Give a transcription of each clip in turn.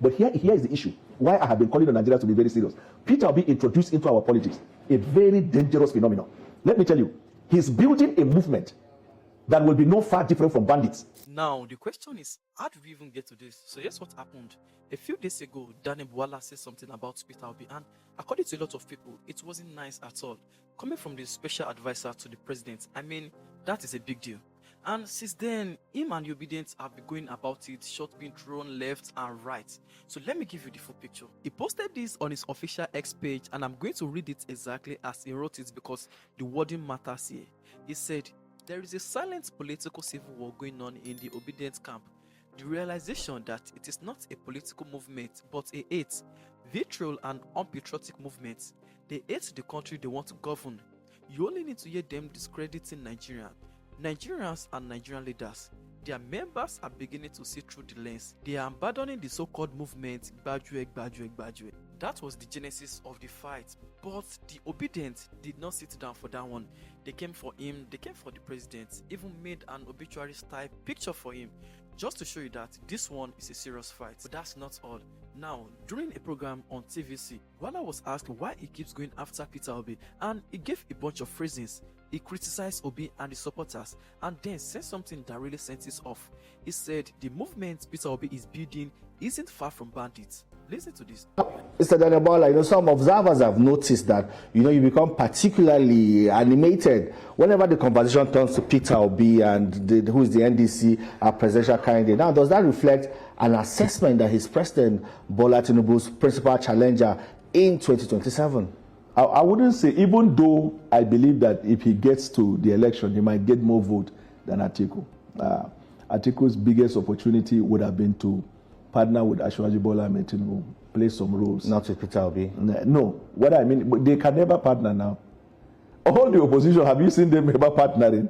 But here is the issue. Why I have been calling on Nigeria to be very serious. Peter Obi introduced into our politics a very dangerous phenomenon. Let me tell you, he's building a movement that will be no far different from bandits. Now, the question is, how do we even get to this? So here's what happened. A few days ago, Bwala said something about Peter Obi, and according to a lot of people, it wasn't nice at all. Coming from the special advisor to the president, I mean, that is a big deal. And since then, him and the Obedients have been going about it, shots being thrown left and right. So let me give you the full picture. He posted this on his official X page, and I'm going to read it exactly as he wrote it because the wording matters here. He said, "There is a silent political civil war going on in the Obidient camp. The realization that it is not a political movement but a hate, vitriol and unpatriotic movement. They hate the country they want to govern. You only need to hear them discrediting Nigeria. Nigerians and Nigerian leaders, their members are beginning to see through the lens. They are abandoning the so-called movement Gbajue. That was the genesis of the fight. But the Obidient did not sit down for that one. They came for him, they came for the president, even made an obituary style picture for him, just to show you that this one is a serious fight. But that's not all. Now, during a program on TVC, Bwala was asked why he keeps going after Peter Obi, and he gave a bunch of reasons. He criticized Obi and his supporters, and then said something that really sent us off. He said the movement Peter Obi is building isn't far from bandits. Listen to this. Mr. Daniel Bwala, some observers have noticed that, you become particularly animated whenever the conversation turns to Peter Obi and who is the NDC presidential candidate. Now, does that reflect an assessment that he's President Bola Tinubu's principal challenger in 2027? I wouldn't say, even though I believe that if he gets to the election, he might get more vote than Atiku. Atiku's biggest opportunity would have been to partner with Asiwaju Bola Tinubu, play some roles. Not with Peter Obi? No. What I mean, they can never partner now. All the opposition, have you seen them ever partnering?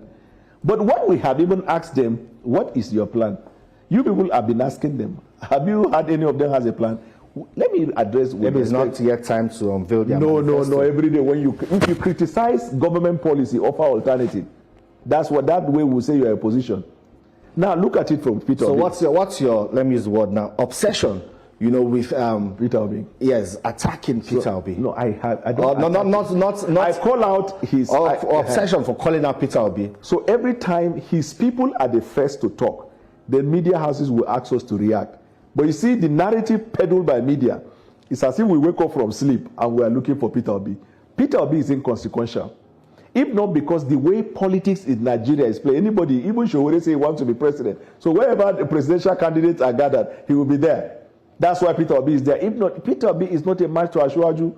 But what we have even asked them, what is your plan? You people have been asking them, have you had any of them has a plan? Let me address. Maybe it's not yet time to unveil their manifesto. No. Every day if you criticize government policy, offer alternative. That way we say you're opposition. Now look at it from Peter Obi. So what's your let me use the word now, obsession? With Peter Obi. Yes, attacking Peter Obi. No, I don't. Not. I call out his obsession for calling out Peter Obi. So every time his people are the first to talk, the media houses will ask us to react. But you see, the narrative peddled by media, it's as if we wake up from sleep and we are looking for Peter Obi. Peter Obi is inconsequential. If not because the way politics in Nigeria is played, anybody, even Showore say he wants to be president. So wherever the presidential candidates are gathered, he will be there. That's why Peter Obi is there. If not, Peter Obi is not a match to Asiwaju.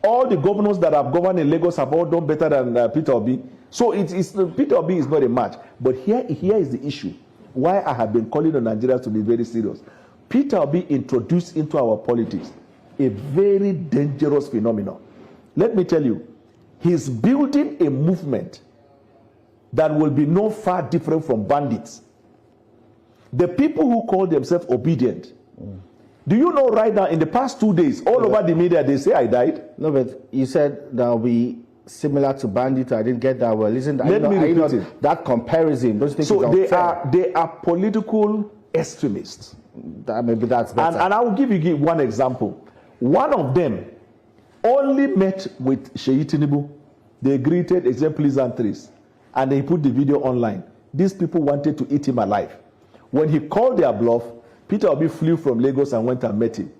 All the governors that have governed in Lagos have all done better than Peter Obi. So Peter Obi is not a match. But here is the issue. Why I have been calling on Nigeria to be very serious. Peter Obi introduced into our politics a very dangerous phenomenon. Let me tell you, he's building a movement that will be no far different from bandits. The people who call themselves Obidient. Do you know right now, in the past 2 days, all over the media, they say I died? No, but you said that will be similar to bandits. I didn't get that well. Listen, Let me repeat it. That comparison, don't you think so it's unfair? they are political extremists. Maybe that's better. And I will give you one example. One of them only met with Sheyi Tinubu. They greeted, except pleasantries, and they put the video online. These people wanted to eat him alive. When he called their bluff, Peter Obi flew from Lagos and went and met him.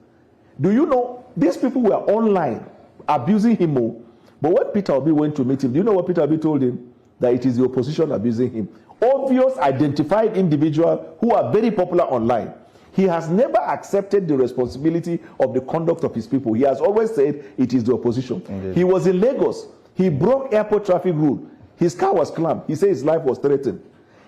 Do you know, these people were online abusing him more. But when Peter Obi went to meet him, do you know what Peter Obi told him? That it is the opposition abusing him. Obvious identified individuals who are very popular online. He has never accepted the responsibility of the conduct of his people. He has always said it is the opposition. Indeed. He was in Lagos. He broke airport traffic rule. His car was clamped. He said his life was threatened.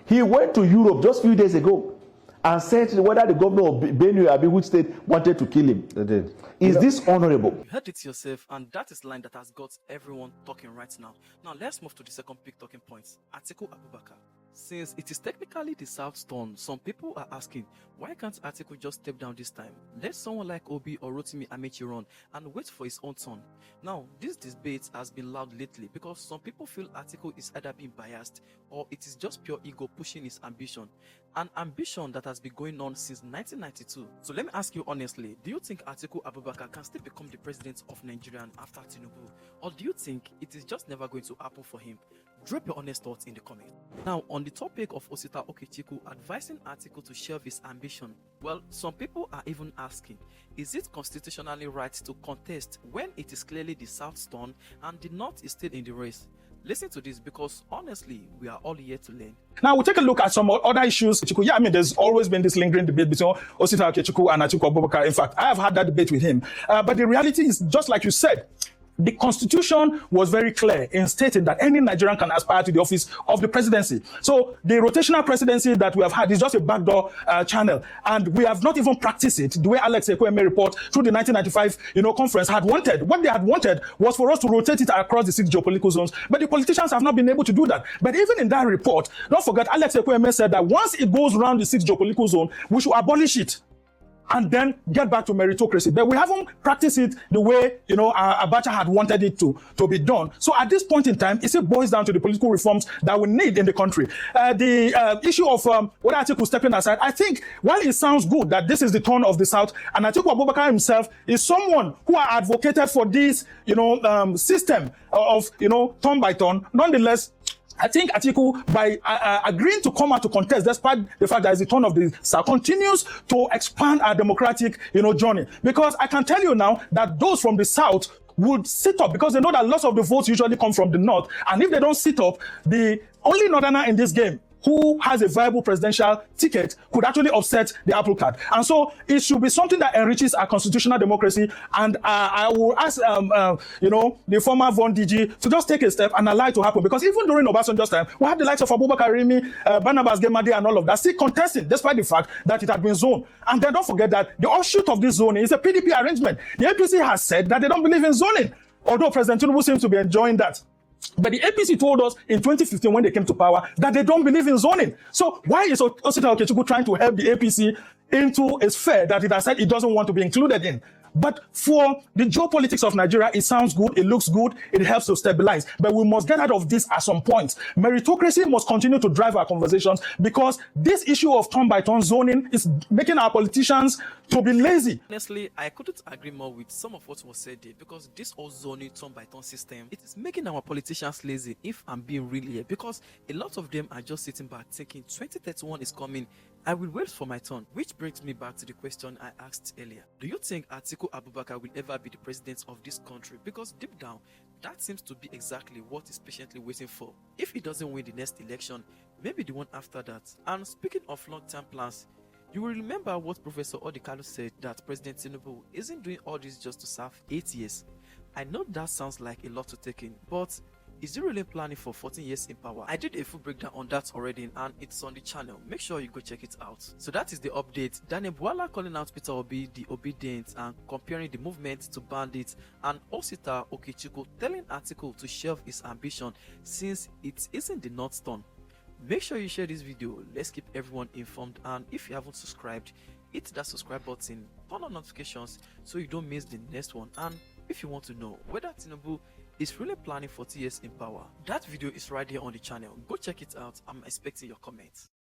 He went to Europe just a few days ago and said whether the governor of Benue, which state, wanted to kill him. They did. Is this honorable? You heard it yourself, and that is the line that has got everyone talking right now. Now let's move to the second big talking point. Atiku Abubakar Since it is technically the South's turn, some people are asking, why can't Atiku just step down this time? Let someone like Obi or Rotimi Amechi run and wait for his own turn. Now, this debate has been loud lately because some people feel Atiku is either being biased or it is just pure ego pushing his ambition. An ambition that has been going on since 1992. So let me ask you honestly, do you think Atiku Abubakar can still become the president of Nigeria after Tinubu? Or do you think it is just never going to happen for him? Drop your honest thoughts in the comments. Now, on the topic of Osita Okechukwu advising Atiku to shelve his ambition, well, some people are even asking, is it constitutionally right to contest when it is clearly the South's turn and the North is still in the race? Listen to this because honestly, we are all here to learn. Now we'll take a look at some other issues. Yeah, I mean, there's always been this lingering debate between Osita Okechukwu and Atiku Abubakar. In fact, I have had that debate with him. But the reality is, just like you said, the constitution was very clear in stating that any Nigerian can aspire to the office of the presidency. So the rotational presidency that we have had is just a backdoor channel. And we have not even practiced it the way Alex Ekwueme report through the 1995 conference had wanted. What they had wanted was for us to rotate it across the 6 geopolitical zones. But the politicians have not been able to do that. But even in that report, don't forget, Alex Ekwueme said that once it goes around the 6 geopolitical zone, we should abolish it and then get back to meritocracy. But we haven't practiced it the way, Abacha had wanted it to be done. So at this point in time, it still boils down to the political reforms that we need in the country. The issue of whether Atiku stepping aside, I think while it sounds good that this is the turn of the South, and Atiku Abubakar himself is someone who advocated for this, system of, turn by turn, nonetheless, I think Atiku, by agreeing to come out to contest, despite the fact that it's the turn of the South, continues to expand our democratic, journey. Because I can tell you now that those from the South would sit up because they know that lots of the votes usually come from the North. And if they don't sit up, the only Northerner in this game who has a viable presidential ticket could actually upset the apple cart. And so it should be something that enriches our constitutional democracy. And I will ask, the former Von DG to just take a step and allow it to happen. Because even during Obasanjo's time, we had the likes of Abubakar Rimi, Barnabas Gemadi and all of that still contesting, despite the fact that it had been zoned. And then don't forget that the offshoot of this zoning is a PDP arrangement. The APC has said that they don't believe in zoning, although President Tinubu seems to be enjoying that. But the APC told us in 2015 when they came to power that they don't believe in zoning. So why is Osita Okechukwu trying to help the APC into a sphere that it has said it doesn't want to be included in? But for the geopolitics of Nigeria, it sounds good, it looks good, it helps to stabilize. But we must get out of this at some point. Meritocracy must continue to drive our conversations because this issue of turn-by-turn zoning is making our politicians to be lazy. Honestly, I couldn't agree more with some of what was said there because this whole zoning turn-by-turn system, it is making our politicians lazy if I'm being real here because a lot of them are just sitting back thinking 2031 is coming, I will wait for my turn. Which brings me back to the question I asked earlier. Do you think Atiku Abubakar will ever be the president of this country? Because deep down, that seems to be exactly what he's patiently waiting for. If he doesn't win the next election, maybe the one after that. And speaking of long-term plans, you will remember what Professor Odikalu said that President Tinubu isn't doing all this just to serve 8 years. I know that sounds like a lot to take in, but is he really planning for 14 years in power? I did a full breakdown on that already and it's on the channel. Make sure you go check it out. So that is the update. Bwala calling out Peter Obi, the Obidient, and comparing the movement to bandits, and Osita Okechukwu telling Atiku to shelve his ambition since it isn't the North's turn. Make sure you share this video. Let's keep everyone informed, and if you haven't subscribed, hit that subscribe button, turn on notifications so you don't miss the next one. And if you want to know whether Tinubu is really planning 40 years in power, that video is right here on the channel. Go check it out. I'm expecting your comments.